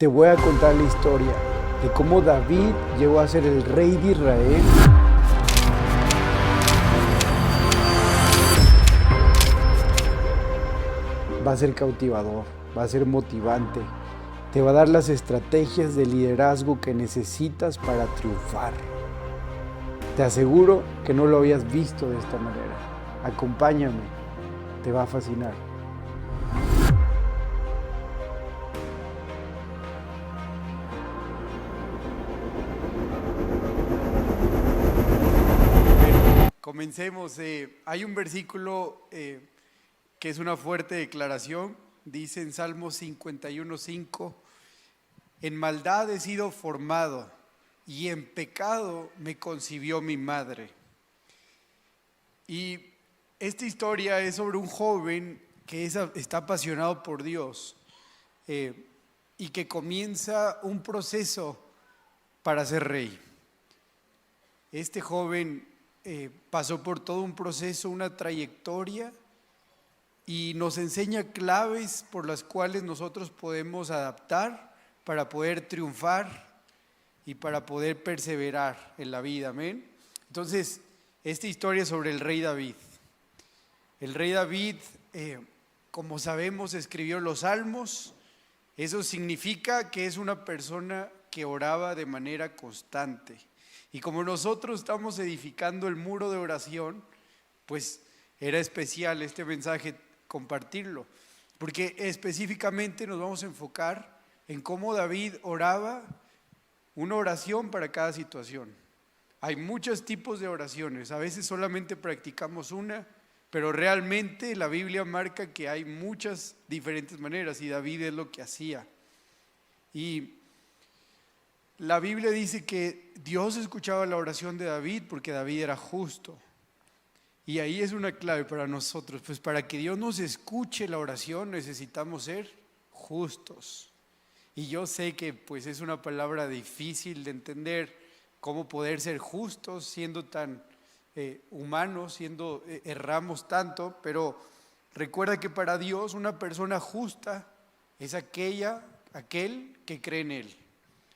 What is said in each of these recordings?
Te voy a contar la historia de cómo David llegó a ser el rey de Israel. Va a ser cautivador, va a ser motivante, te va a dar las estrategias de liderazgo que necesitas para triunfar. Te aseguro que no lo habías visto de esta manera. Acompáñame, te va a fascinar. Comencemos. Hay un versículo que es una fuerte declaración. Dice en Salmo 51:5: en maldad he sido formado y en pecado me concibió mi madre. Y esta historia es sobre un joven que está apasionado por Dios y que comienza un proceso para ser rey. Este joven pasó por todo un proceso, una trayectoria, y nos enseña claves por las cuales nosotros podemos adaptar para poder triunfar y para poder perseverar en la vida. Amén. Entonces, esta historia es sobre el rey David. El rey David, como sabemos, escribió los salmos. Eso significa que es una persona que oraba de manera constante. Y como nosotros estamos edificando el muro de oración, pues era especial este mensaje compartirlo, porque específicamente nos vamos a enfocar en cómo David oraba una oración para cada situación. Hay muchos tipos de oraciones, a veces solamente practicamos una, pero realmente la Biblia marca que hay muchas diferentes maneras y David es lo que hacía. Y la Biblia dice que Dios escuchaba la oración de David porque David era justo. Y ahí es una clave para nosotros, pues para que Dios nos escuche la oración necesitamos ser justos. Y yo sé que pues es una palabra difícil de entender, cómo poder ser justos siendo tan humanos, erramos tanto, pero recuerda que para Dios una persona justa es aquel que cree en Él.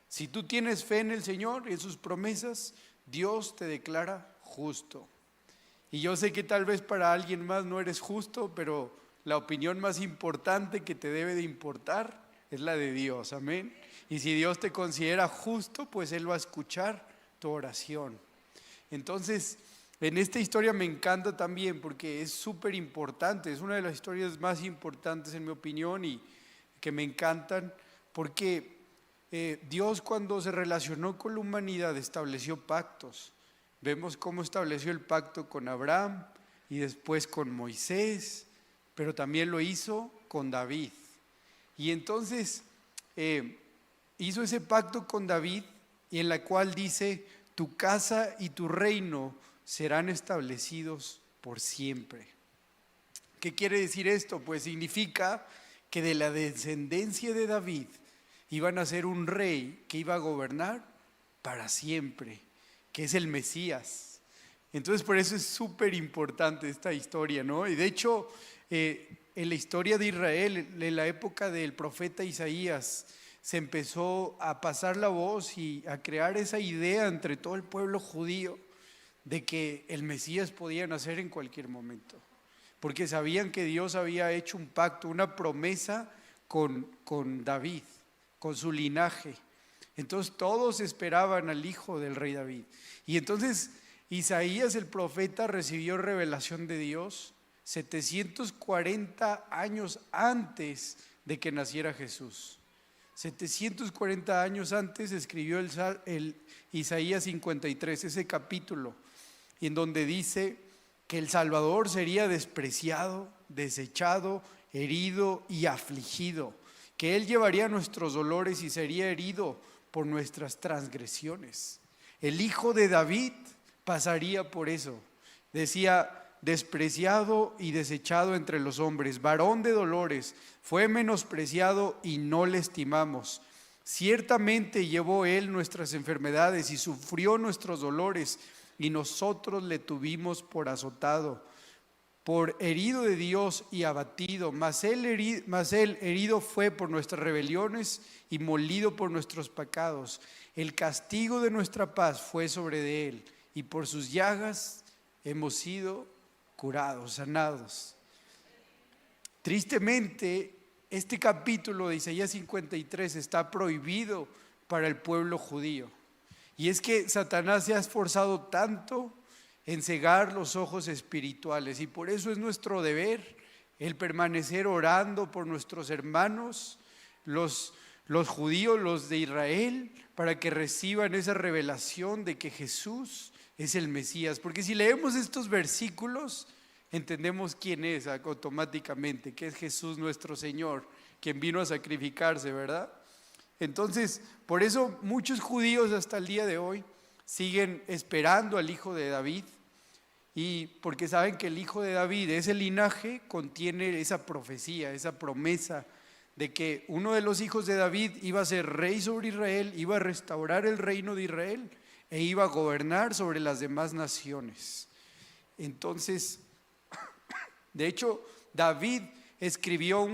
Si tú tienes fe en el Señor y en sus promesas, Dios te declara justo. Y yo sé que tal vez para alguien más no eres justo, pero la opinión más importante que te debe de importar es la de Dios, amén. Y si Dios te considera justo, pues Él va a escuchar tu oración. Entonces, en esta historia me encanta también porque es súper importante, es una de las historias más importantes en mi opinión y que me encantan porque Dios, cuando se relacionó con la humanidad, estableció pactos. Vemos cómo estableció el pacto con Abraham y después con Moisés, pero también lo hizo con David. Y entonces hizo ese pacto con David, y en la cual dice: tu casa y tu reino serán establecidos por siempre. ¿Qué quiere decir esto? Pues significa que de la descendencia de David iban a ser un rey que iba a gobernar para siempre, que es el Mesías. Entonces por eso es súper importante esta historia, ¿no? Y de hecho en la historia de Israel, en la época del profeta Isaías, se empezó a pasar la voz y a crear esa idea entre todo el pueblo judío de que el Mesías podía nacer en cualquier momento, porque sabían que Dios había hecho un pacto, una promesa con David, con su linaje. Entonces todos esperaban al hijo del rey David. Y entonces Isaías el profeta recibió revelación de Dios 740 años antes de que naciera Jesús. 740 años antes escribió el Isaías 53, ese capítulo, en donde dice que el Salvador sería despreciado, desechado, herido y afligido, que Él llevaría nuestros dolores y sería herido por nuestras transgresiones. El hijo de David pasaría por eso. Decía: despreciado y desechado entre los hombres, varón de dolores, fue menospreciado y no le estimamos. Ciertamente llevó Él nuestras enfermedades y sufrió nuestros dolores, y nosotros le tuvimos por azotado, por herido de Dios y abatido, mas él herido fue por nuestras rebeliones y molido por nuestros pecados. El castigo de nuestra paz fue sobre de él, y por sus llagas hemos sido curados, sanados. Tristemente, este capítulo de Isaías 53 está prohibido para el pueblo judío. Y es que Satanás se ha esforzado tanto en cegar los ojos espirituales, y por eso es nuestro deber el permanecer orando por nuestros hermanos, los judíos, los de Israel, para que reciban esa revelación de que Jesús es el Mesías. Porque si leemos estos versículos, entendemos quién es automáticamente, que es Jesús nuestro Señor, quien vino a sacrificarse, ¿verdad? Entonces, por eso muchos judíos hasta el día de hoy siguen esperando al hijo de David, y porque saben que el hijo de David, ese linaje, contiene esa profecía, esa promesa de que uno de los hijos de David iba a ser rey sobre Israel, iba a restaurar el reino de Israel e iba a gobernar sobre las demás naciones. Entonces, de hecho, David escribió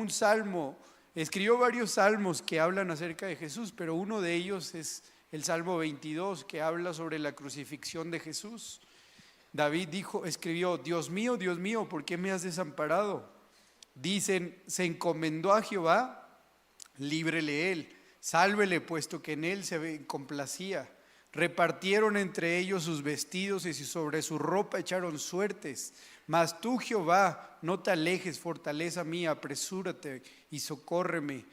varios salmos que hablan acerca de Jesús, pero uno de ellos es el Salmo 22, que habla sobre la crucifixión de Jesús. David escribió: Dios mío, ¿por qué me has desamparado? Dicen: se encomendó a Jehová, líbrele él, sálvele, puesto que en él se complacía. Repartieron entre ellos sus vestidos y sobre su ropa echaron suertes. Mas tú, Jehová, no te alejes, fortaleza mía, apresúrate y socórreme.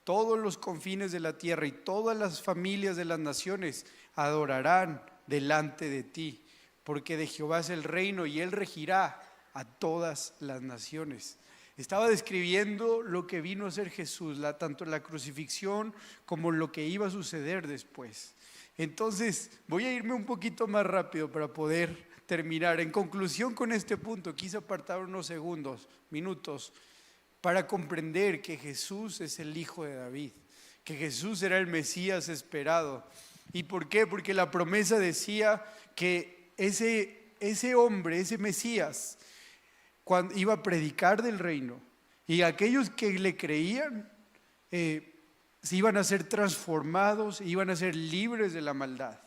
Todos los confines de la tierra y todas las familias de las naciones adorarán delante de ti, porque de Jehová es el reino y él regirá a todas las naciones. Estaba describiendo lo que vino a ser Jesús, tanto la crucifixión como lo que iba a suceder después. Entonces, voy a irme un poquito más rápido para poder terminar. En conclusión con este punto, quise apartar unos minutos, para comprender que Jesús es el Hijo de David, que Jesús era el Mesías esperado. ¿Y por qué? Porque la promesa decía que ese hombre, ese Mesías, cuando iba a predicar del reino, y aquellos que le creían se iban a ser transformados, iban a ser libres de la maldad.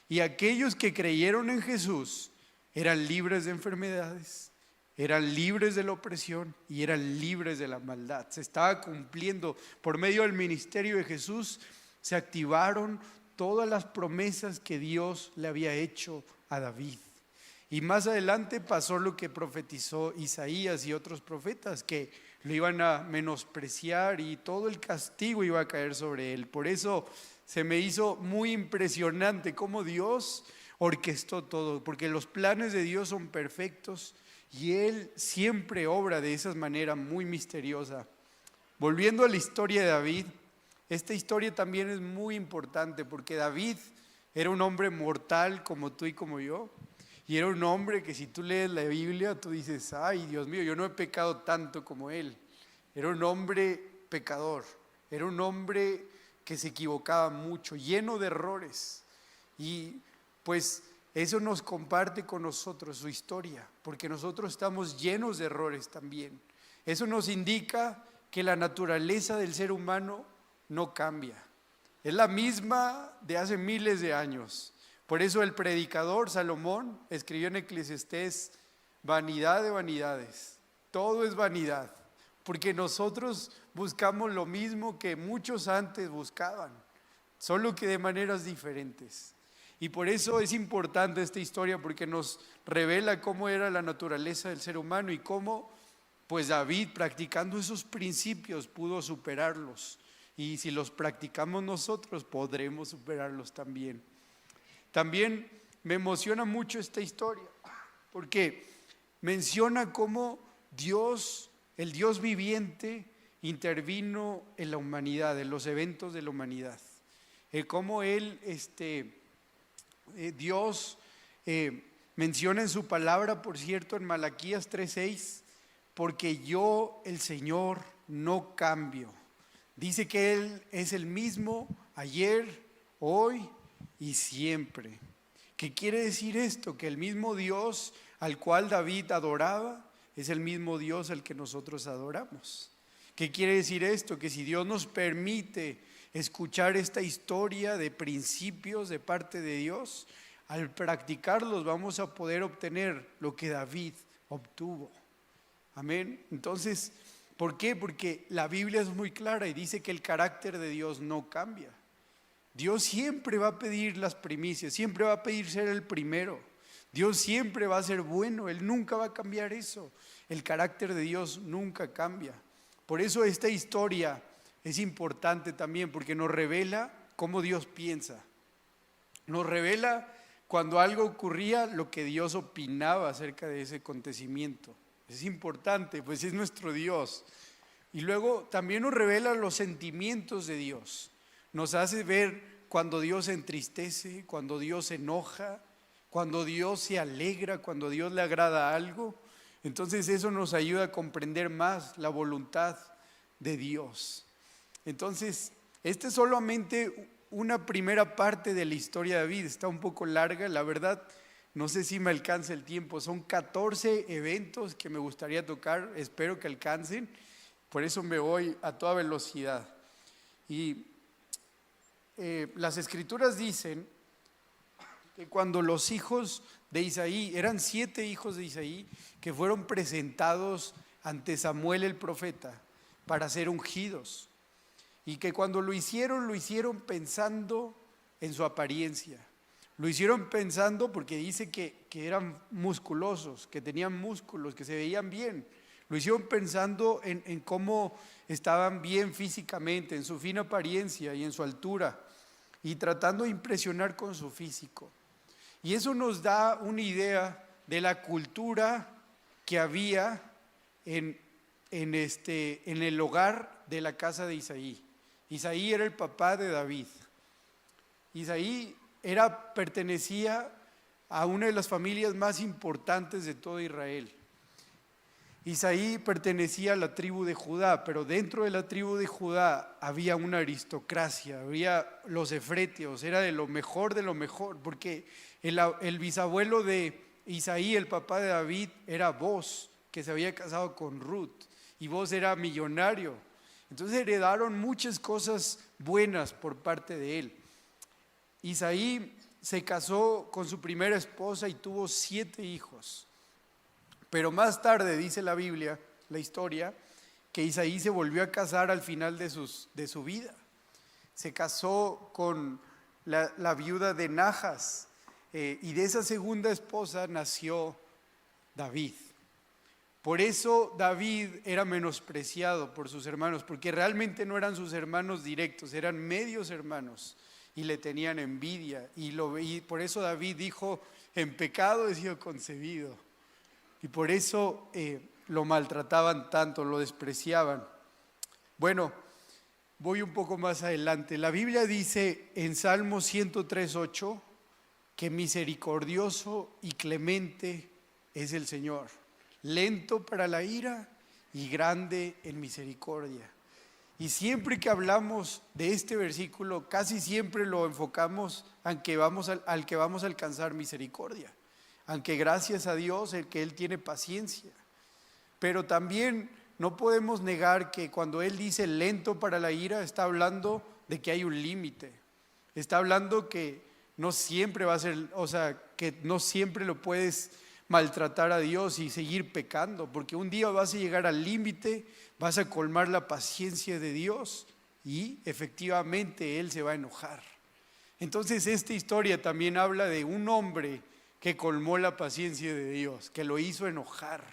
Y aquellos que creyeron en Jesús eran libres de enfermedades, eran libres de la opresión y eran libres de la maldad. Se estaba cumpliendo por medio del ministerio de Jesús, se activaron todas las promesas que Dios le había hecho a David. Y más adelante pasó lo que profetizó Isaías y otros profetas, que lo iban a menospreciar y todo el castigo iba a caer sobre él. Por eso se me hizo muy impresionante cómo Dios orquestó todo, porque los planes de Dios son perfectos y Él siempre obra de esa manera muy misteriosa. Volviendo a la historia de David, esta historia también es muy importante, porque David era un hombre mortal como tú y como yo, y era un hombre que si tú lees la Biblia, tú dices: ay, Dios mío, yo no he pecado tanto como él. Era un hombre pecador, era un hombre que se equivocaba mucho, lleno de errores. Y pues eso nos comparte con nosotros su historia, porque nosotros estamos llenos de errores también. Eso nos indica que la naturaleza del ser humano no cambia. Es la misma de hace miles de años. Por eso el predicador Salomón escribió en Eclesiastés: vanidad de vanidades, todo es vanidad, porque nosotros buscamos lo mismo que muchos antes buscaban, solo que de maneras diferentes. Y por eso es importante esta historia, porque nos revela cómo era la naturaleza del ser humano y cómo pues David, practicando esos principios, pudo superarlos. Y si los practicamos nosotros, podremos superarlos también. También me emociona mucho esta historia, porque menciona cómo Dios, el Dios viviente, intervino en la humanidad, en los eventos de la humanidad. Cómo Dios menciona en su palabra, por cierto, en Malaquías 3:6, porque yo, el Señor, no cambio. Dice que Él es el mismo ayer, hoy y siempre. ¿Qué quiere decir esto? Que el mismo Dios al cual David adoraba es el mismo Dios al que nosotros adoramos. ¿Qué quiere decir esto? Que si Dios nos permite escuchar esta historia de principios de parte de Dios, al practicarlos vamos a poder obtener lo que David obtuvo. Amén. Entonces, ¿por qué? Porque la Biblia es muy clara y dice que el carácter de Dios no cambia. Dios siempre va a pedir las primicias, siempre va a pedir ser el primero. Dios siempre va a ser bueno, Él nunca va a cambiar eso. El carácter de Dios nunca cambia. Por eso esta historia es importante también, porque nos revela cómo Dios piensa. Nos revela cuando algo ocurría lo que Dios opinaba acerca de ese acontecimiento. Es importante, pues es nuestro Dios. Y luego también nos revela los sentimientos de Dios. Nos hace ver cuando Dios se entristece, cuando Dios se enoja, cuando Dios se alegra, cuando Dios le agrada algo. Entonces eso nos ayuda a comprender más la voluntad de Dios. Entonces, esta es solamente una primera parte de la historia de David. Está un poco larga, la verdad, no sé si me alcanza el tiempo. Son 14 eventos que me gustaría tocar, espero que alcancen. Por eso me voy a toda velocidad. Y las escrituras dicen que cuando los hijos de Isaí, eran 7 hijos de Isaí, que fueron presentados ante Samuel el profeta para ser ungidos, y que cuando lo hicieron pensando en su apariencia, lo hicieron pensando porque dice que eran musculosos, que tenían músculos, que se veían bien, lo hicieron pensando en cómo estaban bien físicamente, en su fina apariencia y en su altura, y tratando de impresionar con su físico. Y eso nos da una idea de la cultura que había en el hogar de la casa de Isaí. Isaí era el papá de David. Isaí pertenecía a una de las familias más importantes de todo Israel. Isaí pertenecía a la tribu de Judá, pero dentro de la tribu de Judá había una aristocracia, había los efretios, era de lo mejor, porque el bisabuelo de Isaí, el papá de David, era Boz, que se había casado con Ruth, y Boz era millonario. Entonces heredaron muchas cosas buenas por parte de él. Isaí se casó con su primera esposa y tuvo 7 hijos. Pero más tarde dice la Biblia, la historia, que Isaí se volvió a casar al final de su vida. Se casó con la viuda de Najas, y de esa segunda esposa nació David. Por eso David era menospreciado por sus hermanos, porque realmente no eran sus hermanos directos, eran medios hermanos y le tenían envidia. Y por eso David dijo: en pecado he sido concebido. Y por eso lo maltrataban tanto, lo despreciaban. Bueno, voy un poco más adelante. La Biblia dice en Salmo 103:8 que misericordioso y clemente es el Señor, lento para la ira y grande en misericordia. Y siempre que hablamos de este versículo, casi siempre lo enfocamos al que vamos a alcanzar misericordia. Aunque gracias a Dios el que Él tiene paciencia. Pero también no podemos negar que cuando Él dice lento para la ira, está hablando de que hay un límite. Está hablando que no siempre va a ser, que no siempre lo puedes maltratar a Dios y seguir pecando, porque un día vas a llegar al límite, vas a colmar la paciencia de Dios y efectivamente Él se va a enojar. Entonces esta historia también habla de un hombre que colmó la paciencia de Dios, que lo hizo enojar,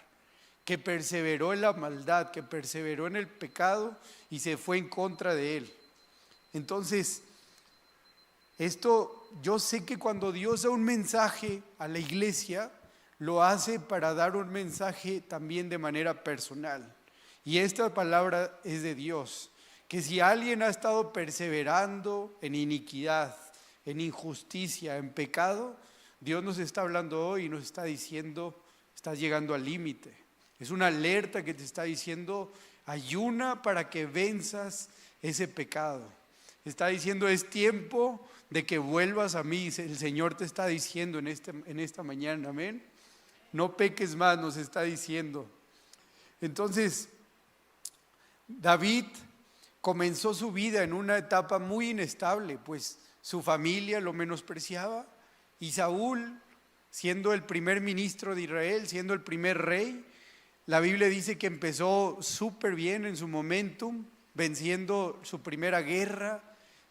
que perseveró en la maldad, que perseveró en el pecado y se fue en contra de él. Entonces, yo sé que cuando Dios da un mensaje a la iglesia, lo hace para dar un mensaje también de manera personal. Y esta palabra es de Dios, que si alguien ha estado perseverando en iniquidad, en injusticia, en pecado, Dios nos está hablando hoy y nos está diciendo: estás llegando al límite. Es una alerta que te está diciendo: ayuna para que venzas ese pecado. Está diciendo: es tiempo de que vuelvas a mí. El Señor te está diciendo en esta mañana, amén. No peques más, nos está diciendo. Entonces, David comenzó su vida en una etapa muy inestable, pues su familia lo menospreciaba y Saúl, siendo el primer ministro de Israel, siendo el primer rey, la Biblia dice que empezó súper bien en su momentum, venciendo su primera guerra,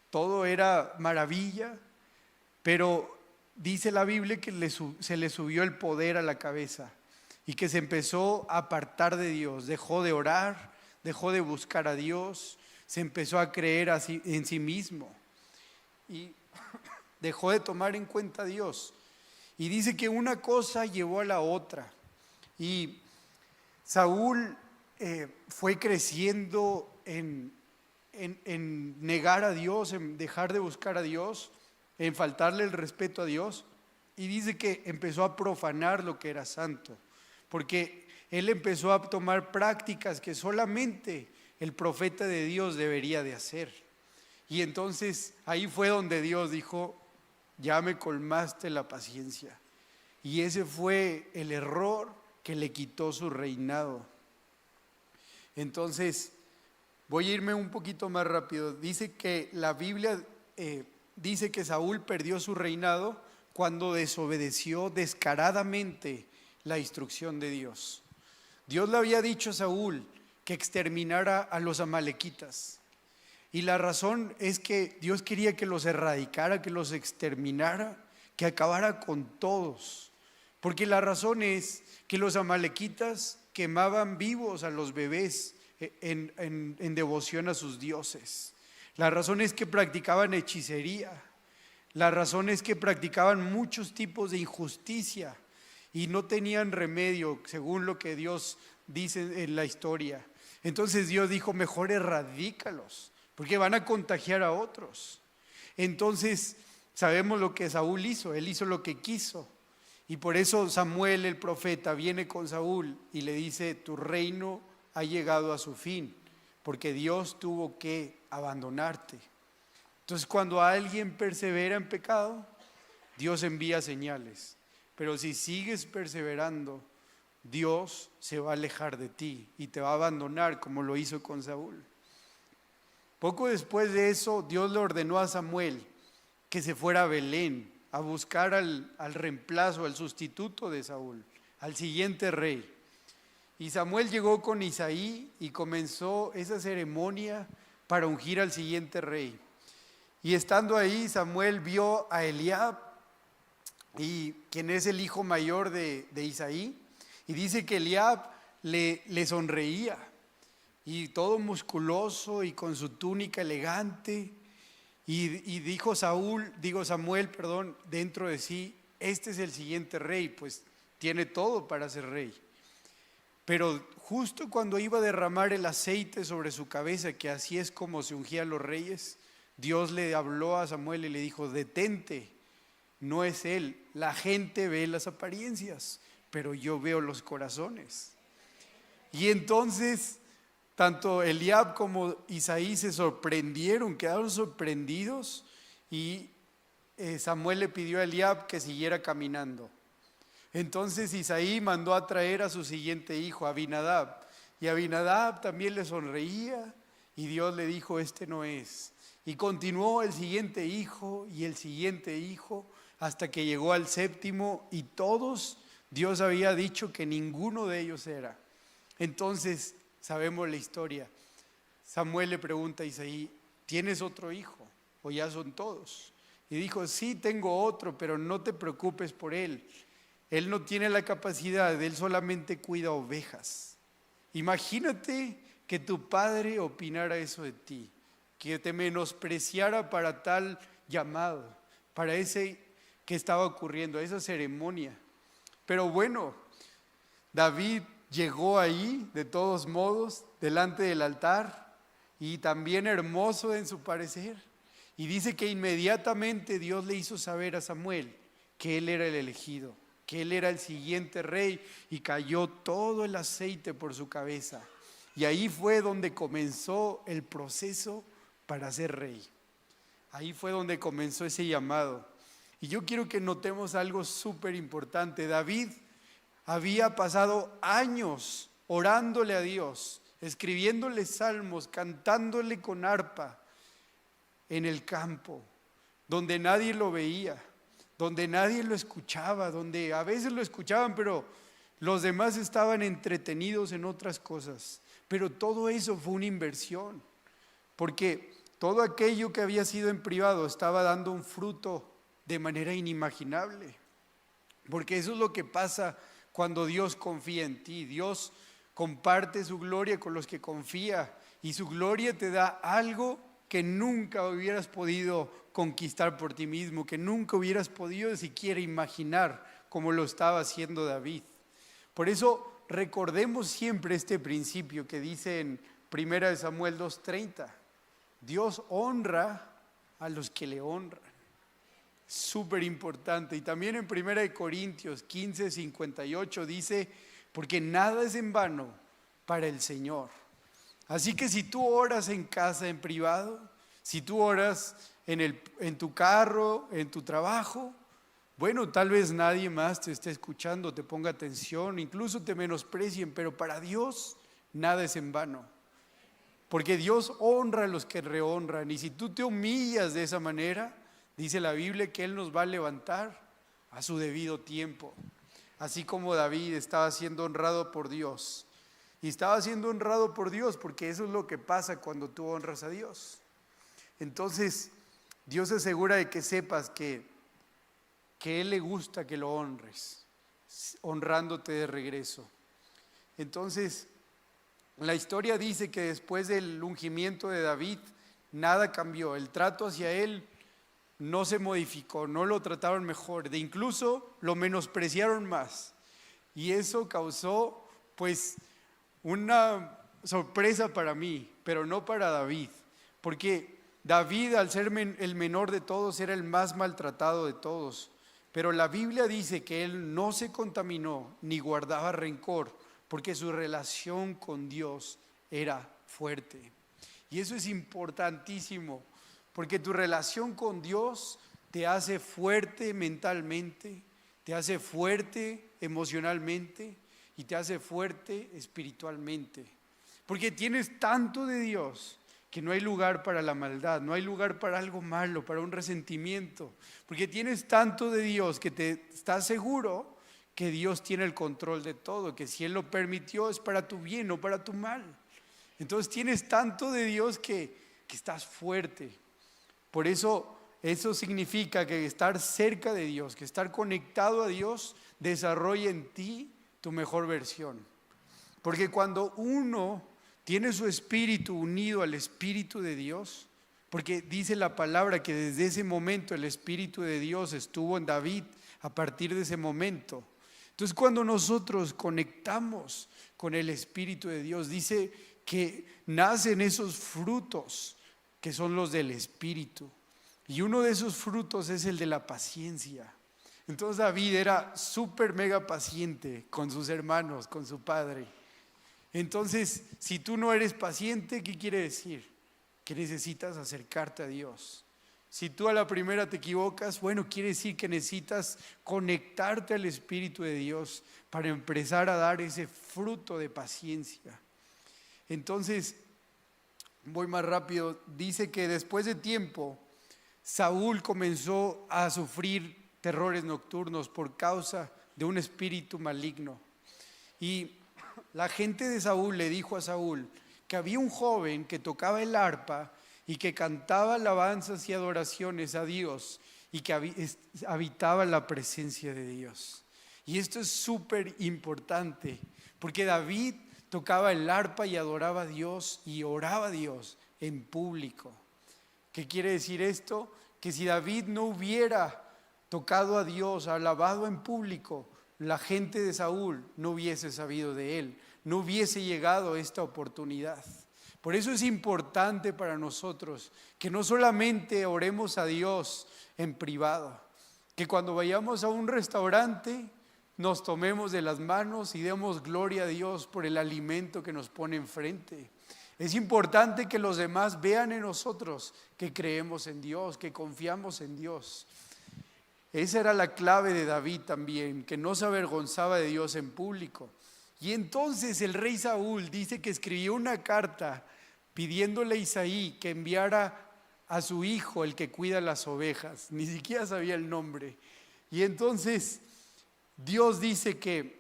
todo era maravilla, pero dice la Biblia que se le subió el poder a la cabeza y que se empezó a apartar de Dios, dejó de orar, dejó de buscar a Dios, se empezó a creer en sí mismo y dejó de tomar en cuenta a Dios. Y dice que una cosa llevó a la otra. Y Saúl fue creciendo en negar a Dios, en dejar de buscar a Dios, en faltarle el respeto a Dios. Y dice que empezó a profanar lo que era santo, porque él empezó a tomar prácticas que solamente el profeta de Dios debería de hacer. Y entonces ahí fue donde Dios dijo: ya me colmaste la paciencia. Y ese fue el error que le quitó su reinado. Entonces, voy a irme un poquito más rápido. Dice que la Biblia dice que Saúl perdió su reinado cuando desobedeció descaradamente la instrucción de Dios. Dios le había dicho a Saúl que exterminara a los amalequitas. Y la razón es que Dios quería que los erradicara, que los exterminara, que acabara con todos. Porque la razón es que los amalequitas quemaban vivos a los bebés en devoción a sus dioses. La razón es que practicaban hechicería. La razón es que practicaban muchos tipos de injusticia y no tenían remedio, según lo que Dios dice en la historia. Entonces Dios dijo: mejor erradícalos, porque van a contagiar a otros. Entonces sabemos lo que Saúl hizo, él hizo lo que quiso. Y por eso Samuel el profeta viene con Saúl y le dice: tu reino ha llegado a su fin, porque Dios tuvo que abandonarte. Entonces, cuando alguien persevera en pecado, Dios envía señales. Pero si sigues perseverando, Dios se va a alejar de ti y te va a abandonar, como lo hizo con Saúl. Poco después de eso, Dios le ordenó a Samuel que se fuera a Belén a buscar al reemplazo, al sustituto de Saúl, al siguiente rey. Y Samuel llegó con Isaí y comenzó esa ceremonia para ungir al siguiente rey. Y estando ahí, Samuel vio a Eliab, quien es el hijo mayor de Isaí, y dice que Eliab le sonreía, y todo musculoso y con su túnica elegante. Y dijo Samuel, dentro de sí: este es el siguiente rey, pues tiene todo para ser rey. Pero justo cuando iba a derramar el aceite sobre su cabeza, que así es como se ungían los reyes, Dios le habló a Samuel y le dijo: detente, no es él. La gente ve las apariencias, pero yo veo los corazones. Y entonces tanto Eliab como Isaí se sorprendieron, quedaron sorprendidos, y Samuel le pidió a Eliab que siguiera caminando. Entonces Isaí mandó a traer a su siguiente hijo, Abinadab, y Abinadab también le sonreía, y Dios le dijo: este no es. Y continuó el siguiente hijo y el siguiente hijo, hasta que llegó al séptimo, y todos Dios había dicho que ninguno de ellos era. Entonces sabemos la historia. Samuel le pregunta a Isaí: ¿tienes otro hijo o ya son todos? Y dijo: sí, tengo otro, pero no te preocupes por él. Él no tiene la capacidad, él solamente cuida ovejas. Imagínate que tu padre opinara eso de ti, que te menospreciara para tal llamado, para ese que estaba ocurriendo, esa ceremonia. Pero bueno, David llegó ahí de todos modos delante del altar, y también hermoso en su parecer. Y dice que inmediatamente Dios le hizo saber a Samuel que él era el elegido, que él era el siguiente rey, y cayó todo el aceite por su cabeza. Y ahí fue donde comenzó el proceso para ser rey. Ahí fue donde comenzó ese llamado. Y yo quiero que notemos algo súper importante. David había pasado años orándole a Dios, escribiéndole salmos, cantándole con arpa en el campo, donde nadie lo veía, donde nadie lo escuchaba, donde a veces lo escuchaban, pero los demás estaban entretenidos en otras cosas. Pero todo eso fue una inversión, porque todo aquello que había sido en privado estaba dando un fruto de manera inimaginable. Porque eso es lo que pasa cuando Dios confía en ti. Dios comparte su gloria con los que confía, y su gloria te da algo que nunca hubieras podido conquistar por ti mismo, que nunca hubieras podido siquiera imaginar, como lo estaba haciendo David. Por eso recordemos siempre este principio que dice en 1 Samuel 2:30, Dios honra a los que le honran. Súper importante. Y también en 1 Corintios 15:58 dice, porque nada es en vano para el Señor. Así que si tú oras en casa, en privado, si tú oras en tu carro, en tu trabajo, bueno, tal vez nadie más te esté escuchando, te ponga atención, incluso te menosprecien, pero para Dios nada es en vano. Porque Dios honra a los que rehonran, y si tú te humillas de esa manera, dice la Biblia que Él nos va a levantar a su debido tiempo. Así como David estaba siendo honrado por Dios. Y estaba siendo honrado por Dios porque eso es lo que pasa cuando tú honras a Dios. Entonces, Dios se asegura de que sepas que a Él le gusta que lo honres, honrándote de regreso. Entonces, la historia dice que después del ungimiento de David, nada cambió. El trato hacia él no se modificó, no lo trataron mejor, de incluso lo menospreciaron más. Y eso causó pues una sorpresa para mí, pero no para David, porque David, al ser el menor de todos, era el más maltratado de todos. Pero la Biblia dice que él no se contaminó ni guardaba rencor, porque su relación con Dios era fuerte. Y eso es importantísimo, porque tu relación con Dios te hace fuerte mentalmente, te hace fuerte emocionalmente y te hace fuerte espiritualmente. Porque tienes tanto de Dios que no hay lugar para la maldad, no hay lugar para algo malo, para un resentimiento. Porque tienes tanto de Dios que te estás seguro que Dios tiene el control de todo, que si Él lo permitió es para tu bien, no para tu mal. Entonces tienes tanto de Dios que estás fuerte. Por eso significa que estar cerca de Dios, que estar conectado a Dios, desarrolla en ti tu mejor versión. Porque cuando uno tiene su espíritu unido al Espíritu de Dios, porque dice la palabra que desde ese momento el Espíritu de Dios estuvo en David a partir de ese momento. Entonces cuando nosotros conectamos con el Espíritu de Dios, dice que nacen esos frutos que son los del Espíritu. Y uno de esos frutos es el de la paciencia. Entonces David era súper mega paciente con sus hermanos, con su padre. Entonces, si tú no eres paciente, ¿qué quiere decir? Que necesitas acercarte a Dios. Si tú a la primera te equivocas, bueno, quiere decir que necesitas conectarte al Espíritu de Dios para empezar a dar ese fruto de paciencia. Entonces, voy más rápido, dice que después de tiempo, Saúl comenzó a sufrir terrores nocturnos por causa de un espíritu maligno. Y la gente de Saúl le dijo a Saúl que había un joven que tocaba el arpa y que cantaba alabanzas y adoraciones a Dios y que habitaba la presencia de Dios. Y esto es súper importante porque David tocaba el arpa y adoraba a Dios y oraba a Dios en público. ¿Qué quiere decir esto? Que si David no hubiera tocado a Dios, alabado en público, la gente de Saúl no hubiese sabido de él, no hubiese llegado a esta oportunidad. Por eso es importante para nosotros que no solamente oremos a Dios en privado, que cuando vayamos a un restaurante nos tomemos de las manos y demos gloria a Dios por el alimento que nos pone enfrente. Es importante que los demás vean en nosotros que creemos en Dios, que confiamos en Dios. Esa era la clave de David también, que no se avergonzaba de Dios en público. Y entonces el rey Saúl dice que escribió una carta pidiéndole a Isaí que enviara a su hijo, el que cuida las ovejas. Ni siquiera sabía el nombre. Y entonces Dios dice que,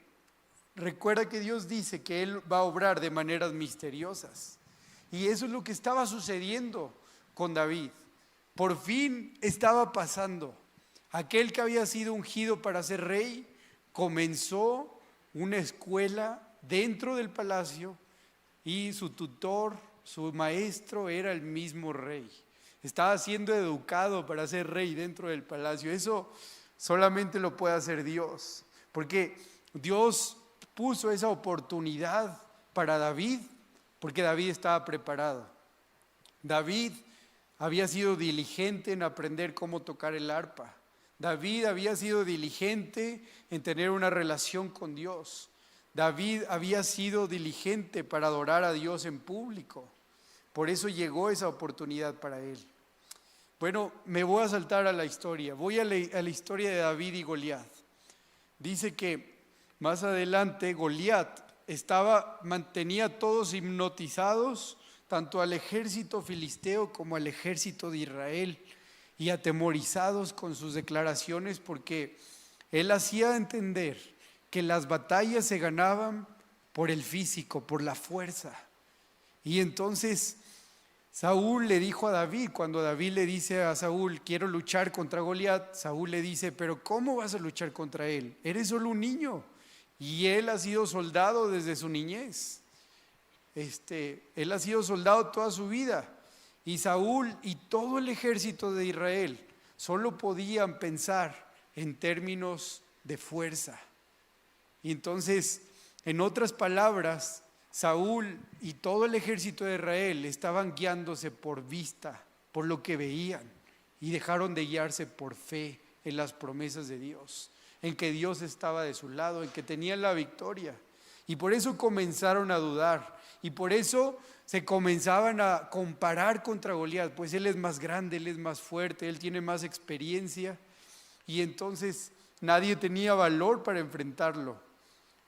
recuerda que Dios dice que Él va a obrar de maneras misteriosas. Y eso es lo que estaba sucediendo con David. Por fin estaba pasando. Aquel que había sido ungido para ser rey comenzó una escuela dentro del palacio y su tutor, su maestro era el mismo rey. Estaba siendo educado para ser rey dentro del palacio. Eso solamente lo puede hacer Dios, porque Dios puso esa oportunidad para David, porque David estaba preparado. David había sido diligente en aprender cómo tocar el arpa. David había sido diligente en tener una relación con Dios. David había sido diligente para adorar a Dios en público. Por eso llegó esa oportunidad para él. Bueno, me voy a saltar a la historia. Voy a la historia de David y Goliat. Dice que más adelante Goliat mantenía a todos hipnotizados, tanto al ejército filisteo como al ejército de Israel, y atemorizados con sus declaraciones, porque él hacía entender que las batallas se ganaban por el físico, por la fuerza. Y entonces Saúl le dijo a David, cuando David le dice a Saúl, quiero luchar contra Goliat, Saúl le dice, pero ¿cómo vas a luchar contra él? Eres solo un niño y él ha sido soldado desde su niñez. Él ha sido soldado toda su vida. Y Saúl y todo el ejército de Israel solo podían pensar en términos de fuerza. Y entonces, en otras palabras, Saúl y todo el ejército de Israel estaban guiándose por vista, por lo que veían, y dejaron de guiarse por fe en las promesas de Dios, en que Dios estaba de su lado, en que tenían la victoria. Y por eso comenzaron a dudar, y por eso se comenzaban a comparar contra Goliat, pues él es más grande, él es más fuerte, él tiene más experiencia, y entonces nadie tenía valor para enfrentarlo.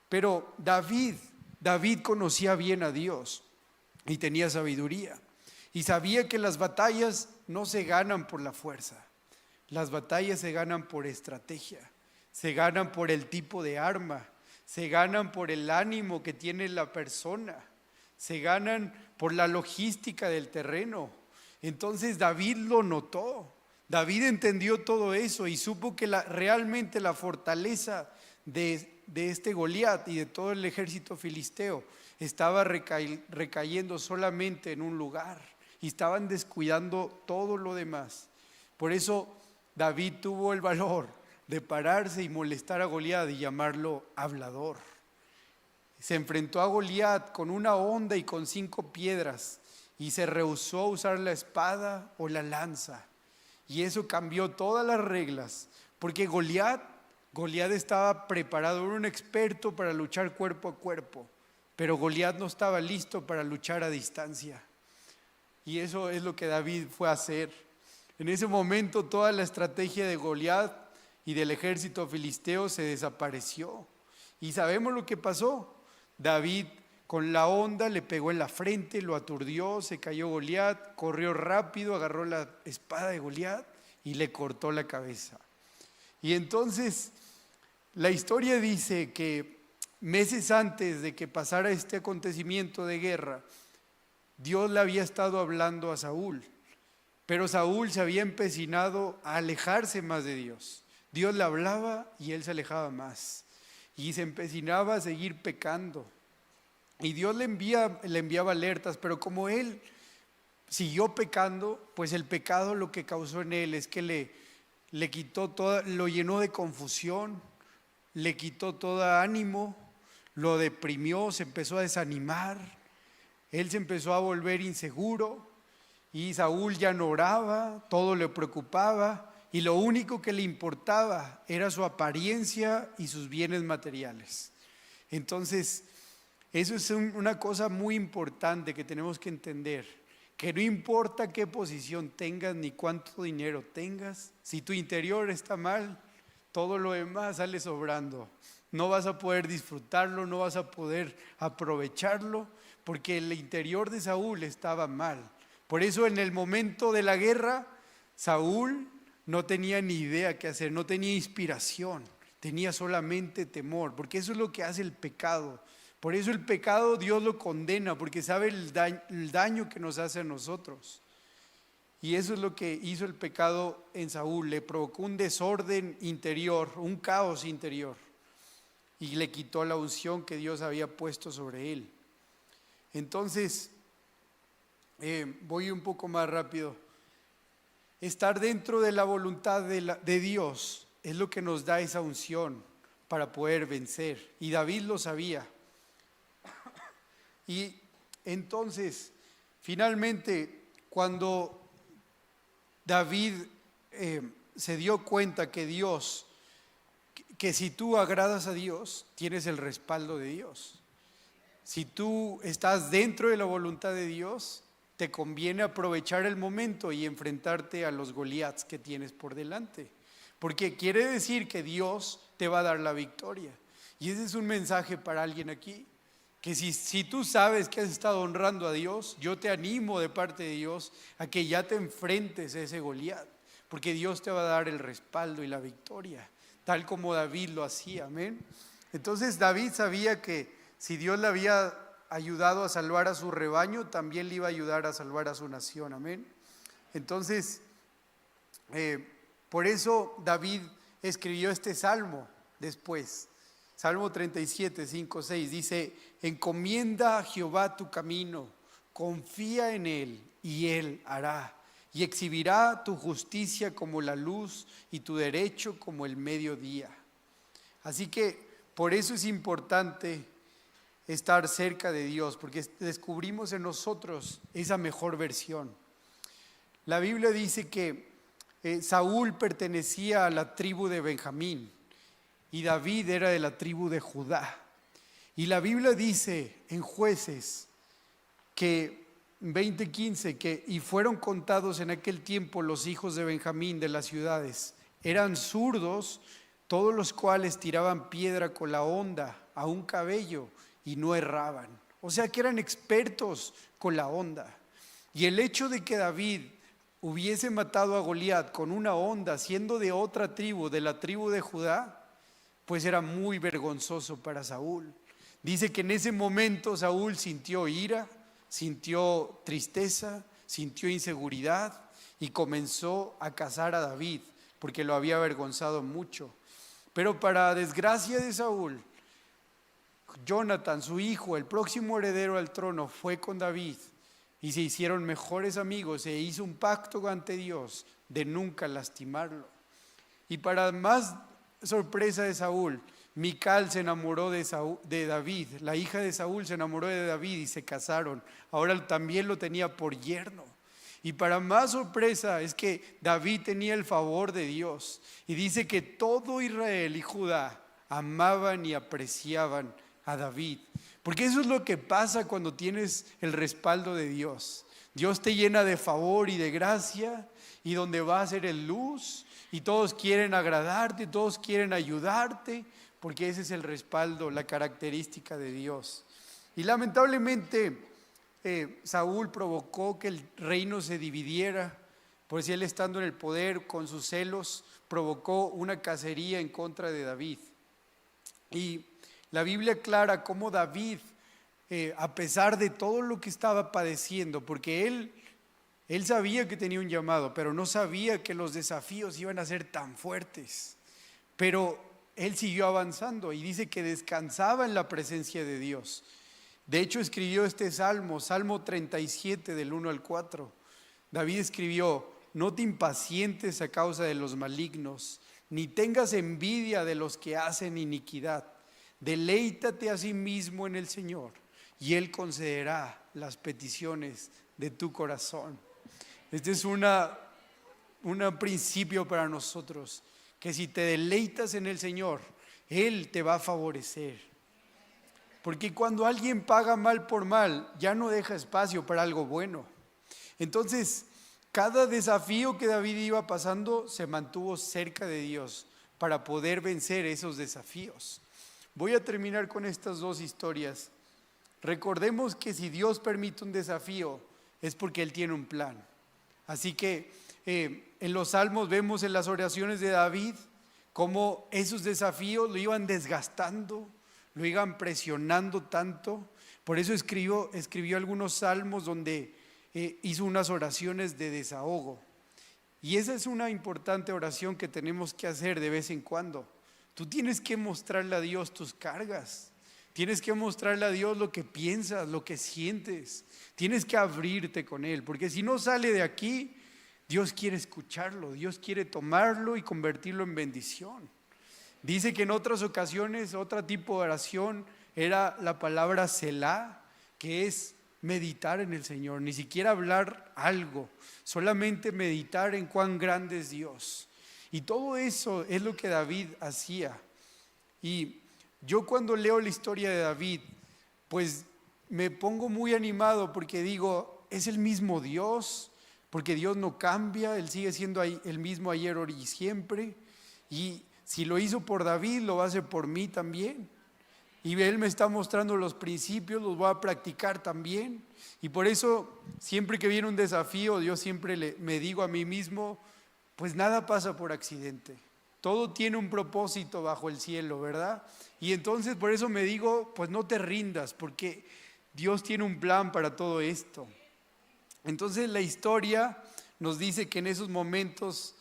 Pero David conocía bien a Dios y tenía sabiduría, y sabía que las batallas no se ganan por la fuerza, las batallas se ganan por estrategia, se ganan por el tipo de arma, se ganan por el ánimo que tiene la persona, se ganan por la logística del terreno. Entonces David lo notó, David entendió todo eso y supo que realmente la fortaleza de este Goliat y de todo el ejército filisteo estaba recayendo solamente en un lugar y estaban descuidando todo lo demás. Por eso David tuvo el valor de pararse y molestar a Goliat y llamarlo hablador. Se enfrentó a Goliat con una honda y con 5 piedras y se rehusó a usar la espada o la lanza. Y eso cambió todas las reglas, porque Goliat estaba preparado, era un experto para luchar cuerpo a cuerpo, pero Goliat no estaba listo para luchar a distancia. Y eso es lo que David fue a hacer. En ese momento toda la estrategia de Goliat y del ejército filisteo se desapareció. Y sabemos lo que pasó. David con la honda le pegó en la frente, lo aturdió, se cayó Goliat, corrió rápido, agarró la espada de Goliat y le cortó la cabeza. Y entonces la historia dice que meses antes de que pasara este acontecimiento de guerra, Dios le había estado hablando a Saúl, pero Saúl se había empecinado a alejarse más de Dios. Dios le hablaba y él se alejaba más y se empecinaba a seguir pecando. Y Dios le enviaba alertas, pero como él siguió pecando, pues el pecado lo que causó en él es que le quitó lo llenó de confusión, le quitó todo ánimo, lo deprimió, se empezó a desanimar, él se empezó a volver inseguro y Saúl ya no oraba, todo le preocupaba y lo único que le importaba era su apariencia y sus bienes materiales. Entonces, eso es una cosa muy importante que tenemos que entender, que no importa qué posición tengas ni cuánto dinero tengas, si tu interior está mal, todo lo demás sale sobrando. no vas a poder disfrutarlo, no vas a poder aprovecharlo, porque el interior de Saúl estaba mal. Por eso en el momento de la guerra, Saúl no tenía ni idea qué hacer, no tenía inspiración, tenía solamente temor, porque eso es lo que hace el pecado. Por eso el pecado Dios lo condena, porque sabe el daño que nos hace a nosotros. Y eso es lo que hizo el pecado en Saúl, le provocó un desorden interior, un caos interior, y le quitó la unción que Dios había puesto sobre él. Entonces, voy un poco más rápido. Estar dentro de la voluntad de Dios es lo que nos da esa unción para poder vencer. Y David lo sabía. Y entonces, finalmente, cuando David se dio cuenta que si tú agradas a Dios, tienes el respaldo de Dios. Si tú estás dentro de la voluntad de Dios, te conviene aprovechar el momento y enfrentarte a los Goliats que tienes por delante. Porque quiere decir que Dios te va a dar la victoria. Y ese es un mensaje para alguien aquí. Que si tú sabes que has estado honrando a Dios, yo te animo de parte de Dios a que ya te enfrentes a ese Goliat. Porque Dios te va a dar el respaldo y la victoria, tal como David lo hacía, amén. Entonces David sabía que si Dios le había ayudado a salvar a su rebaño, también le iba a ayudar a salvar a su nación, amén. Entonces, por eso David escribió este salmo después. Salmo 37, 5, 6 dice: encomienda a Jehová tu camino, confía en Él y Él hará, y exhibirá tu justicia como la luz y tu derecho como el mediodía. Así que por eso es importante estar cerca de Dios, porque descubrimos en nosotros esa mejor versión. La Biblia dice que Saúl pertenecía a la tribu de Benjamín y David era de la tribu de Judá. Y la Biblia dice en Jueces que 20:15 que y fueron contados en aquel tiempo los hijos de Benjamín de las ciudades. Eran zurdos, todos los cuales tiraban piedra con la honda a un cabello y no erraban. O sea que eran expertos con la honda. Y el hecho de que David hubiese matado a Goliat con una honda, siendo de otra tribu, de la tribu de Judá, pues era muy vergonzoso para Saúl. Dice que en ese momento Saúl sintió ira, sintió tristeza, sintió inseguridad y comenzó a cazar a David porque lo había avergonzado mucho. Pero para desgracia de Saúl, Jonathan, su hijo, el próximo heredero al trono, fue con David y se hicieron mejores amigos. Se hizo un pacto ante Dios de nunca lastimarlo. Y para más sorpresa de Saúl, Mical se enamoró de David, la hija de Saúl se enamoró de David y se casaron. Ahora también lo tenía por yerno. Y para más sorpresa es que David tenía el favor de Dios. Y dice que todo Israel y Judá amaban y apreciaban a David. Porque eso es lo que pasa cuando tienes el respaldo de Dios. Dios te llena de favor y de gracia, y donde va a ser el luz, y todos quieren agradarte, todos quieren ayudarte, porque ese es el respaldo, la característica de Dios. Y lamentablemente Saúl provocó que el reino se dividiera, por si él estando en el poder con sus celos, provocó una cacería en contra de David. Y la Biblia aclara cómo David, a pesar de todo lo que estaba padeciendo, porque él sabía que tenía un llamado, pero no sabía que los desafíos iban a ser tan fuertes. Pero él siguió avanzando y dice que descansaba en la presencia de Dios. De hecho, escribió este salmo, Salmo 37 del 1 al 4. David escribió: no te impacientes a causa de los malignos, ni tengas envidia de los que hacen iniquidad. Deleítate a sí mismo en el Señor, y Él concederá las peticiones de tu corazón. Este es un principio para nosotros, que si te deleitas en el Señor, Él te va a favorecer. Porque cuando alguien paga mal por mal, ya no deja espacio para algo bueno. Entonces, cada desafío que David iba pasando, se mantuvo cerca de Dios para poder vencer esos desafíos. Voy a terminar con estas dos historias. Recordemos que si Dios permite un desafío, es porque Él tiene un plan. Así que en los salmos vemos en las oraciones de David cómo esos desafíos lo iban desgastando, lo iban presionando tanto. Por eso escribió algunos salmos donde hizo unas oraciones de desahogo. Y esa es una importante oración que tenemos que hacer de vez en cuando. Tú tienes que mostrarle a Dios tus cargas. Tienes que mostrarle a Dios lo que piensas, lo que sientes. Tienes que abrirte con Él, porque si no sale de aquí, Dios quiere escucharlo, Dios quiere tomarlo y convertirlo en bendición. Dice que en otras ocasiones, otro tipo de oración era la palabra Selah, que es meditar en el Señor, ni siquiera hablar algo, solamente meditar en cuán grande es Dios. Y todo eso es lo que David hacía. Y yo cuando leo la historia de David, pues me pongo muy animado porque digo, es el mismo Dios, porque Dios no cambia, Él sigue siendo el mismo ayer, hoy y siempre. Y si lo hizo por David, lo va a hacer por mí también. Y Él me está mostrando los principios, los voy a practicar también. Y por eso, siempre que viene un desafío, yo siempre me digo a mí mismo, pues nada pasa por accidente. Todo tiene un propósito bajo el cielo, ¿verdad? Y entonces por eso me digo, pues no te rindas, porque Dios tiene un plan para todo esto. Entonces la historia nos dice que en esos momentos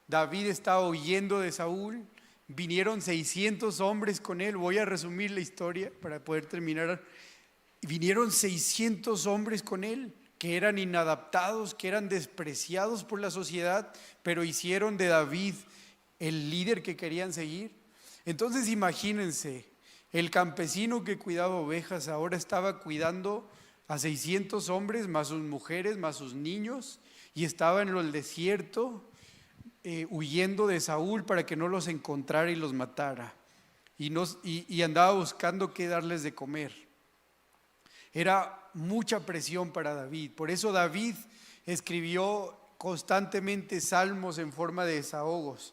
David estaba huyendo de Saúl, vinieron 600 hombres con él. Voy a resumir la historia para poder terminar. Vinieron 600 hombres con él, que eran inadaptados, que eran despreciados por la sociedad, pero hicieron de David el líder que querían seguir. Entonces imagínense, el campesino que cuidaba ovejas ahora estaba cuidando a 600 hombres, más sus mujeres, más sus niños, y estaba en el desierto huyendo de Saúl para que no los encontrara y los matara. Y andaba buscando qué darles de comer. Era mucha presión para David. Por eso David escribió constantemente salmos en forma de desahogos,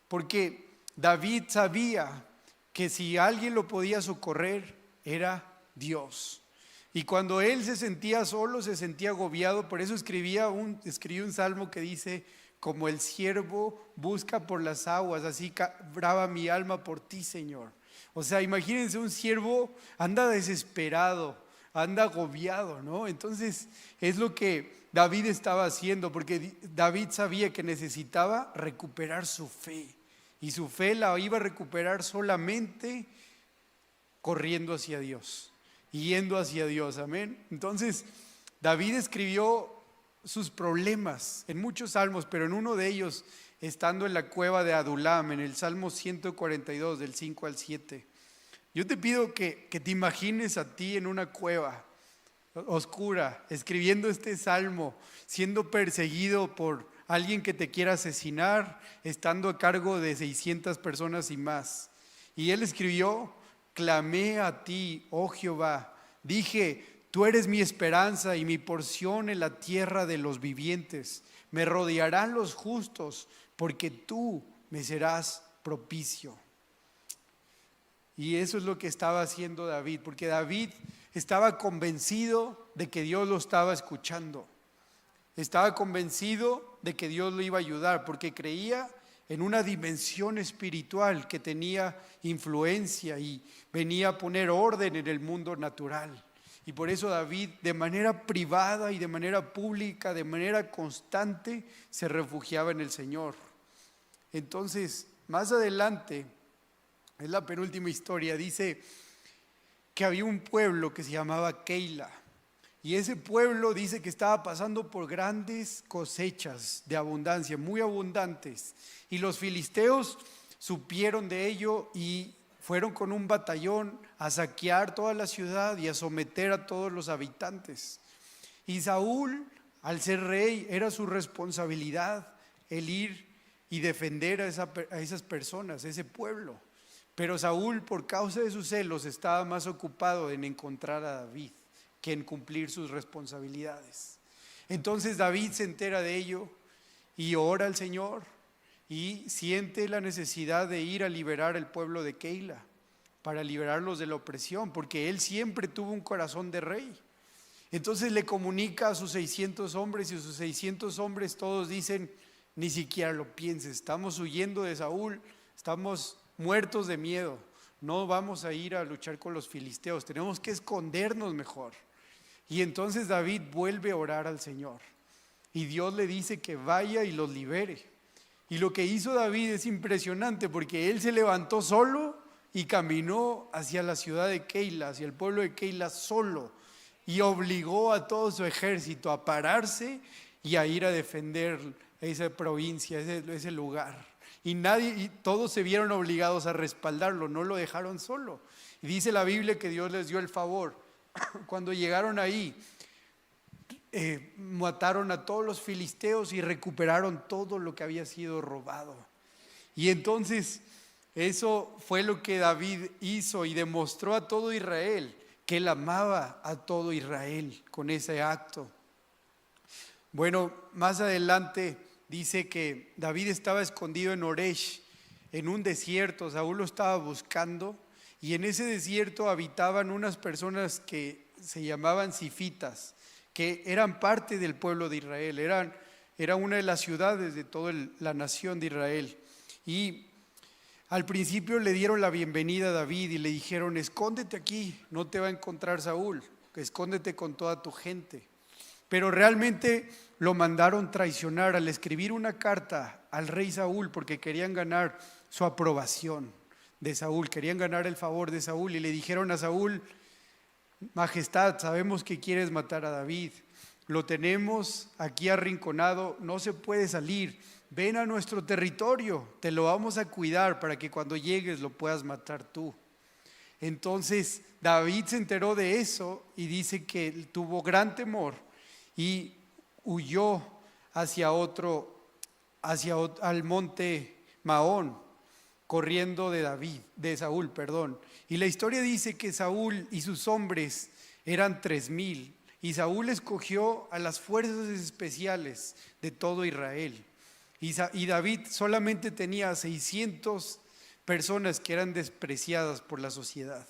porque David sabía que si alguien lo podía socorrer era Dios. Y cuando él se sentía solo, se sentía agobiado, por eso escribió un salmo que dice: como el ciervo busca por las aguas, así brava mi alma por ti, Señor. O sea, imagínense, un ciervo anda desesperado, anda agobiado, ¿no? Entonces es lo que David estaba haciendo, porque David sabía que necesitaba recuperar su fe, y su fe la iba a recuperar solamente corriendo hacia Dios, yendo hacia Dios, amén. Entonces David escribió sus problemas en muchos salmos, pero en uno de ellos, estando en la cueva de Adulam, en el Salmo 142, del 5 al 7. Yo te pido que te imagines a ti en una cueva oscura, escribiendo este salmo, siendo perseguido por alguien que te quiera asesinar, estando a cargo de 600 personas y más. Y él escribió: clamé a ti, oh Jehová, dije, tú eres mi esperanza y mi porción en la tierra de los vivientes. Me rodearán los justos, porque tú me serás propicio. Y eso es lo que estaba haciendo David, porque David estaba convencido de que Dios lo estaba escuchando. Estaba convencido de que Dios lo iba a ayudar, porque creía en una dimensión espiritual que tenía influencia y venía a poner orden en el mundo natural. Y por eso David, de manera privada y de manera pública, de manera constante, se refugiaba en el Señor. Entonces, más adelante, es la penúltima historia, dice que había un pueblo que se llamaba Keila. Y ese pueblo dice que estaba pasando por grandes cosechas de abundancia, muy abundantes. Y los filisteos supieron de ello y fueron con un batallón a saquear toda la ciudad y a someter a todos los habitantes. Y Saúl, al ser rey, era su responsabilidad el ir y defender a esas personas, a ese pueblo. Pero Saúl, por causa de sus celos, estaba más ocupado en encontrar a David que en cumplir sus responsabilidades. Entonces David se entera de ello y ora al Señor y siente la necesidad de ir a liberar el pueblo de Keila. para liberarlos de la opresión, porque él siempre tuvo un corazón de rey. Entonces le comunica a sus 600 hombres y sus 600 hombres todos dicen: ni siquiera lo pienses, estamos huyendo de Saúl, estamos muertos de miedo, no vamos a ir a luchar con los filisteos, tenemos que escondernos mejor. Y entonces David vuelve a orar al Señor y Dios le dice que vaya y los libere. Y lo que hizo David es impresionante, porque él se levantó solo y caminó hacia la ciudad de Keila, hacia el pueblo de Keila solo, y obligó a todo su ejército a pararse y a ir a defender esa provincia, ese lugar. Y todos se vieron obligados a respaldarlo, no lo dejaron solo. Y dice la Biblia que Dios les dio el favor. Cuando llegaron ahí, mataron a todos los filisteos y recuperaron todo lo que había sido robado. Y entonces eso fue lo que David hizo y demostró a todo Israel que él amaba a todo Israel con ese acto. Bueno, más adelante dice que David estaba escondido en Oresh, en un desierto. Saúl lo estaba buscando, y en ese desierto habitaban unas personas que se llamaban sifitas, que eran parte del pueblo de Israel, era una de las ciudades de toda la nación de Israel. Y al principio le dieron la bienvenida a David y le dijeron: escóndete aquí, no te va a encontrar Saúl, escóndete con toda tu gente. Pero realmente lo mandaron traicionar al escribir una carta al rey Saúl, porque querían ganar su aprobación de Saúl, querían ganar el favor de Saúl, y le dijeron a Saúl: Majestad, sabemos que quieres matar a David, lo tenemos aquí arrinconado, no se puede salir, ven a nuestro territorio, te lo vamos a cuidar para que cuando llegues lo puedas matar tú. Entonces David se enteró de eso y dice que tuvo gran temor y huyó al monte Maón, corriendo de Saúl. Y la historia dice que Saúl y sus hombres eran 3,000, y Saúl escogió a las fuerzas especiales de todo Israel. Y David solamente tenía 600 personas que eran despreciadas por la sociedad.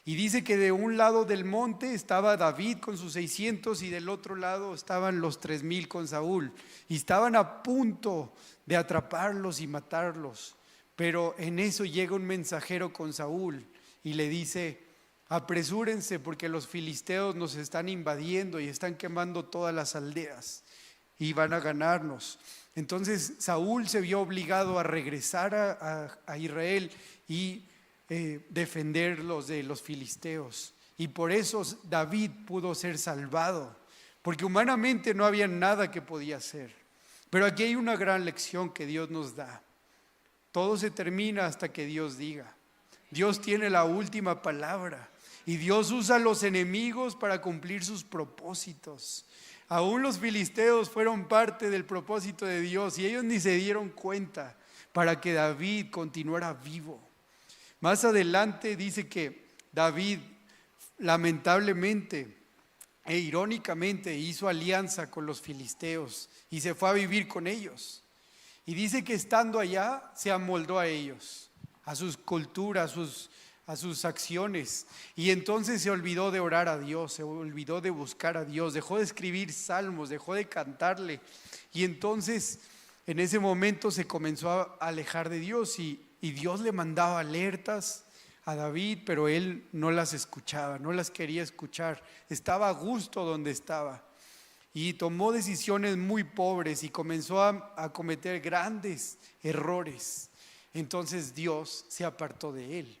Y dice que de un lado del monte estaba David con sus 600 y del otro lado estaban los 3,000 con Saúl. Y estaban a punto de atraparlos y matarlos. Pero en eso llega un mensajero con Saúl y le dice: apresúrense porque los filisteos nos están invadiendo y están quemando todas las aldeas y van a ganarnos. Entonces Saúl se vio obligado a regresar a Israel y defenderlos de los filisteos. Y por eso David pudo ser salvado, porque humanamente no había nada que podía hacer. Pero aquí hay una gran lección que Dios nos da. Todo se termina hasta que Dios diga. Dios tiene la última palabra y Dios usa a los enemigos para cumplir sus propósitos. Aún los filisteos fueron parte del propósito de Dios y ellos ni se dieron cuenta, para que David continuara vivo. Más adelante dice que David lamentablemente e irónicamente hizo alianza con los filisteos y se fue a vivir con ellos. Y dice que estando allá se amoldó a ellos, a sus culturas, a sus acciones. Y entonces se olvidó de orar a Dios, se olvidó de buscar a Dios, dejó de escribir salmos, dejó de cantarle. Y entonces en ese momento se comenzó a alejar de Dios y Dios le mandaba alertas a David, pero él no las escuchaba, no las quería escuchar. Estaba a gusto donde estaba. Y tomó decisiones muy pobres y comenzó a cometer grandes errores. Entonces Dios se apartó de él.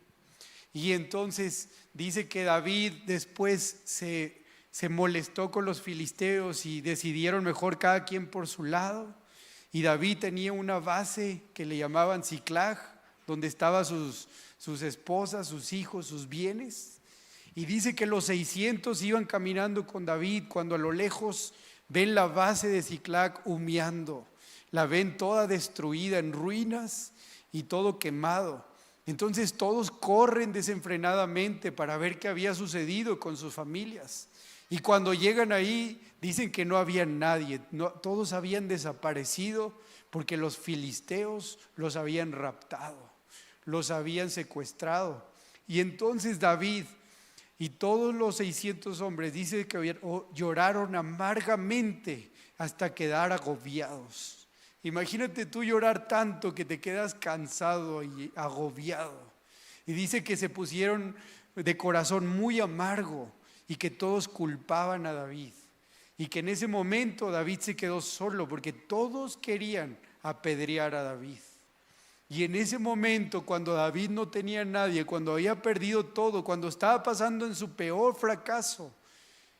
Y entonces dice que David después se molestó con los filisteos y decidieron mejor cada quien por su lado. Y David tenía una base que le llamaban Siclag, donde estaban sus esposas, sus hijos, sus bienes. Y dice que los 600 iban caminando con David cuando a lo lejos ven la base de Siclag humeando, la ven toda destruida en ruinas y todo quemado. Entonces todos corren desenfrenadamente para ver qué había sucedido con sus familias. Y cuando llegan ahí dicen que no había nadie, todos habían desaparecido porque los filisteos los habían raptado, los habían secuestrado. Y entonces David y todos los 600 hombres, dice que lloraron amargamente hasta quedar agobiados. Imagínate tú llorar tanto que te quedas cansado y agobiado. Y dice que se pusieron de corazón muy amargo y que todos culpaban a David. Y que en ese momento David se quedó solo porque todos querían apedrear a David. Y en ese momento, cuando David no tenía a nadie, cuando había perdido todo, cuando estaba pasando en su peor fracaso,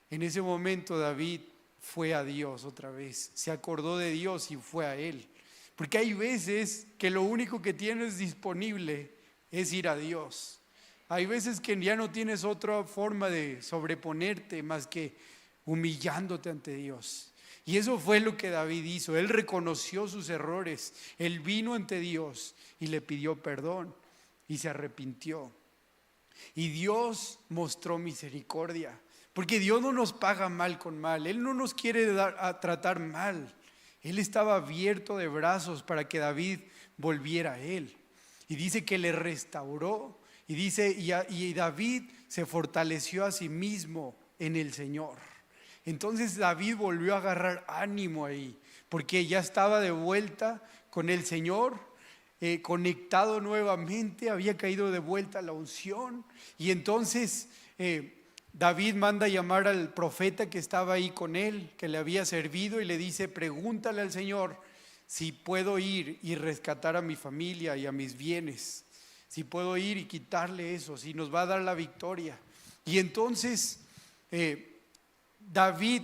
en ese momento David fue a Dios otra vez, se acordó de Dios y fue a Él. Porque hay veces que lo único que tienes disponible es ir a Dios. Hay veces que ya no tienes otra forma de sobreponerte más que humillándote ante Dios. Y eso fue lo que David hizo. Él reconoció sus errores, él vino ante Dios y le pidió perdón y se arrepintió. Y Dios mostró misericordia, porque Dios no nos paga mal con mal. Él no nos quiere tratar mal. Él estaba abierto de brazos para que David volviera a él. Y dice que le restauró. Y dice, y David se fortaleció a sí mismo en el Señor. Entonces David volvió a agarrar ánimo ahí, porque ya estaba de vuelta con el Señor, conectado nuevamente, había caído de vuelta la unción. Y entonces David manda llamar al profeta que estaba ahí con él, que le había servido, y le dice: pregúntale al Señor si puedo ir y rescatar a mi familia y a mis bienes, si puedo ir y quitarle eso, si nos va a dar la victoria. Y entonces David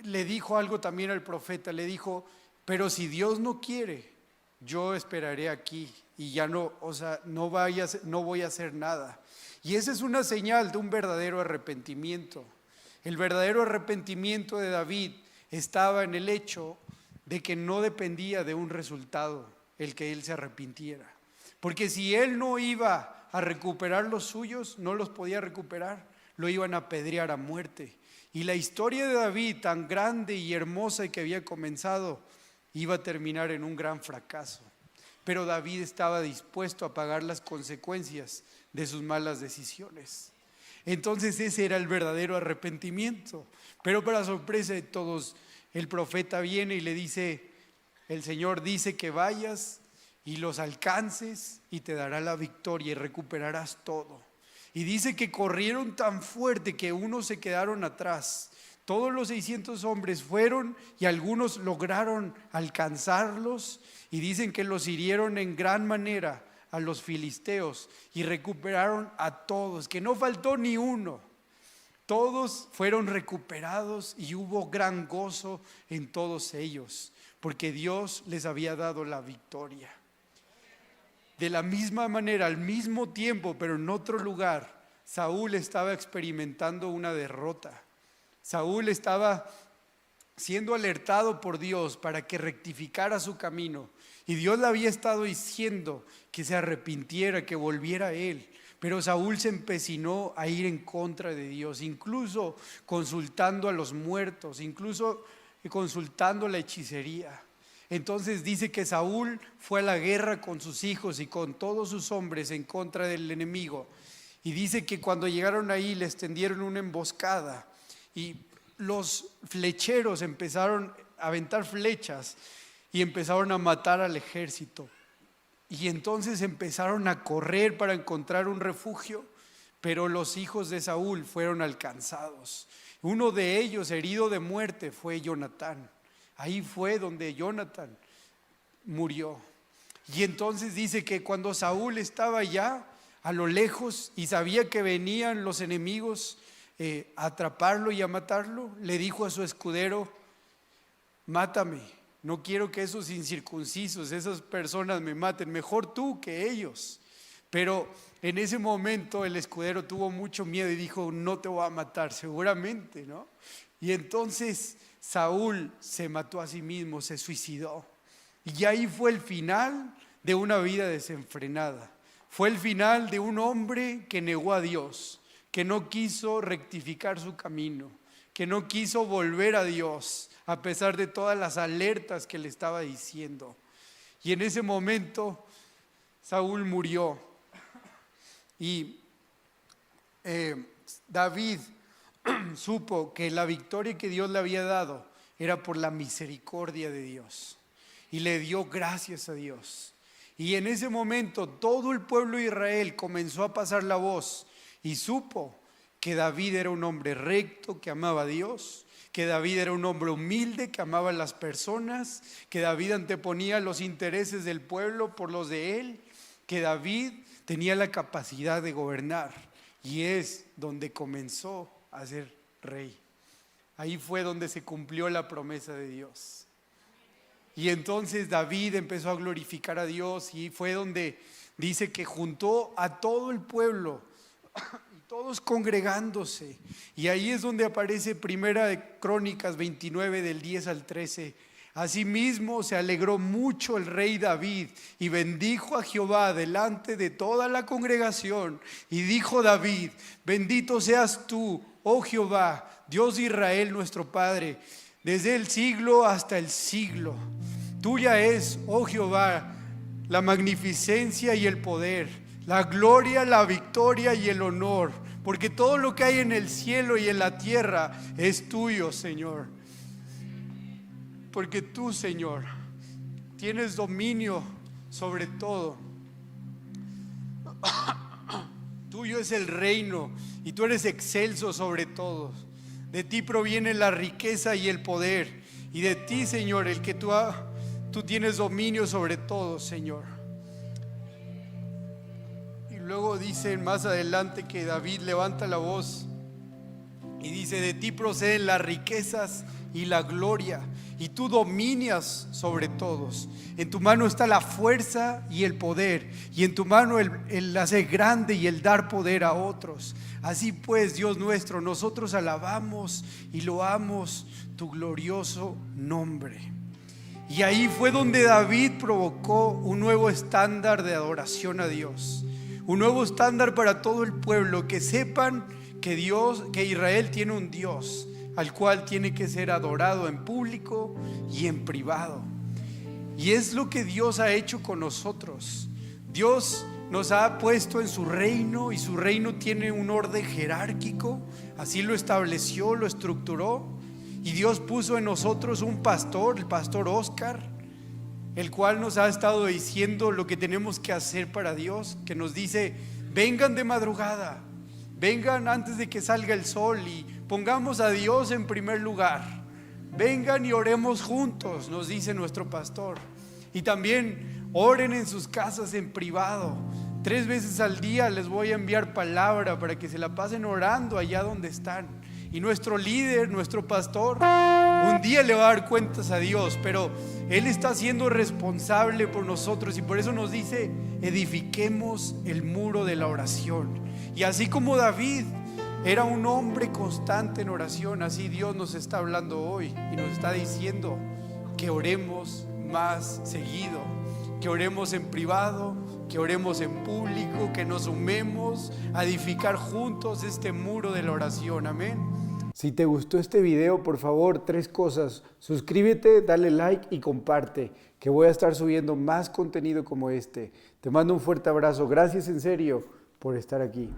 le dijo algo también al profeta, le dijo: pero si Dios no quiere, yo esperaré aquí y ya no, no voy a hacer nada. Y esa es una señal de un verdadero arrepentimiento. El verdadero arrepentimiento de David estaba en el hecho de que no dependía de un resultado el que él se arrepintiera. Porque si él no iba a recuperar los suyos, no los podía recuperar, lo iban a apedrear a muerte. Y la historia de David, tan grande y hermosa y que había comenzado, iba a terminar en un gran fracaso. Pero David estaba dispuesto a pagar las consecuencias de sus malas decisiones. Entonces ese era el verdadero arrepentimiento. Pero para sorpresa de todos, el profeta viene y le dice: el Señor dice que vayas y los alcances y te dará la victoria y recuperarás todo. Y dice que corrieron tan fuerte que unos se quedaron atrás. Todos los 600 hombres fueron y algunos lograron alcanzarlos, y dicen que los hirieron en gran manera a los filisteos y recuperaron a todos, que no faltó ni uno. Todos fueron recuperados y hubo gran gozo en todos ellos, porque Dios les había dado la victoria. De la misma manera, al mismo tiempo, pero en otro lugar, Saúl estaba experimentando una derrota. Saúl estaba siendo alertado por Dios para que rectificara su camino. Y Dios le había estado diciendo que se arrepintiera, que volviera a él. Pero Saúl se empecinó a ir en contra de Dios, incluso consultando a los muertos, incluso consultando la hechicería. Entonces dice que Saúl fue a la guerra con sus hijos y con todos sus hombres en contra del enemigo. Y dice que cuando llegaron ahí les tendieron una emboscada y los flecheros empezaron a aventar flechas y empezaron a matar al ejército. Y entonces empezaron a correr para encontrar un refugio, pero los hijos de Saúl fueron alcanzados. Uno de ellos, herido de muerte, fue Jonatán. Ahí fue donde Jonatán murió. Y entonces dice que cuando Saúl estaba ya a lo lejos y sabía que venían los enemigos a atraparlo y a matarlo, le dijo a su escudero: mátame, no quiero que esos incircuncisos, esas personas me maten, mejor tú que ellos. Pero en ese momento el escudero tuvo mucho miedo y dijo: no te voy a matar, seguramente, ¿no? Y entonces Saúl se mató a sí mismo, se suicidó. Y ahí fue el final de una vida desenfrenada. Fue el final de un hombre que negó a Dios, que no quiso rectificar su camino, que no quiso volver a Dios, a pesar de todas las alertas que le estaba diciendo. Y en ese momento Saúl murió. Y David supo que la victoria que Dios le había dado era por la misericordia de Dios y le dio gracias a Dios. Y en ese momento todo el pueblo de Israel comenzó a pasar la voz y supo que David era un hombre recto, que amaba a Dios, que David era un hombre humilde, que amaba a las personas, que David anteponía los intereses del pueblo por los de él, que David tenía la capacidad de gobernar, y es donde comenzó a ser rey. Ahí fue donde se cumplió la promesa de Dios. Y entonces David empezó a glorificar a Dios, y fue donde dice que juntó a todo el pueblo, todos congregándose. Y ahí es donde aparece Primera de Crónicas 29 del 10 al 13. Asimismo se alegró mucho el rey David y bendijo a Jehová delante de toda la congregación. Y dijo David: bendito seas tú, oh Jehová, Dios de Israel nuestro Padre, desde el siglo hasta el siglo. Tuya es, oh Jehová, la magnificencia y el poder, la gloria, la victoria y el honor, porque todo lo que hay en el cielo y en la tierra es tuyo, Señor. Porque tú, Señor, tienes dominio sobre todo. Tuyo es el reino y tú eres excelso sobre todos. De ti proviene la riqueza y el poder, y de ti, Señor, el que tú tienes dominio sobre todo, Señor. Y luego dice más adelante que David levanta la voz y dice: de ti proceden las riquezas y la gloria, y tú dominas sobre todos. En tu mano está la fuerza y el poder, y en tu mano el hacer grande y el dar poder a otros. Así pues, Dios nuestro, nosotros alabamos y loamos tu glorioso nombre. Y ahí fue donde David provocó un nuevo estándar de adoración a Dios, un nuevo estándar para todo el pueblo, que sepan que Israel tiene un Dios al cual tiene que ser adorado en público y en privado. Y es lo que Dios ha hecho con nosotros. Dios nos ha puesto en su reino, y su reino tiene un orden jerárquico. Así lo estableció, lo estructuró. Y Dios puso en nosotros un pastor, el pastor Oscar, el cual nos ha estado diciendo lo que tenemos que hacer para Dios, que nos dice: vengan de madrugada, vengan antes de que salga el sol y pongamos a Dios en primer lugar. Vengan y oremos juntos, nos dice nuestro pastor. Y también oren en sus casas en privado. 3 veces al día les voy a enviar palabra para que se la pasen orando allá donde están. Y nuestro líder, nuestro pastor, un día le va a dar cuentas a Dios, pero Él está siendo responsable por nosotros, y por eso nos dice: edifiquemos el muro de la oración. Y así como David era un hombre constante en oración, así Dios nos está hablando hoy y nos está diciendo que oremos más seguido, que oremos en privado, que oremos en público, que nos sumemos a edificar juntos este muro de la oración. Amén. Si te gustó este video, por favor, 3 cosas: suscríbete, dale like y comparte, que voy a estar subiendo más contenido como este. Te mando un fuerte abrazo. Gracias en serio por estar aquí.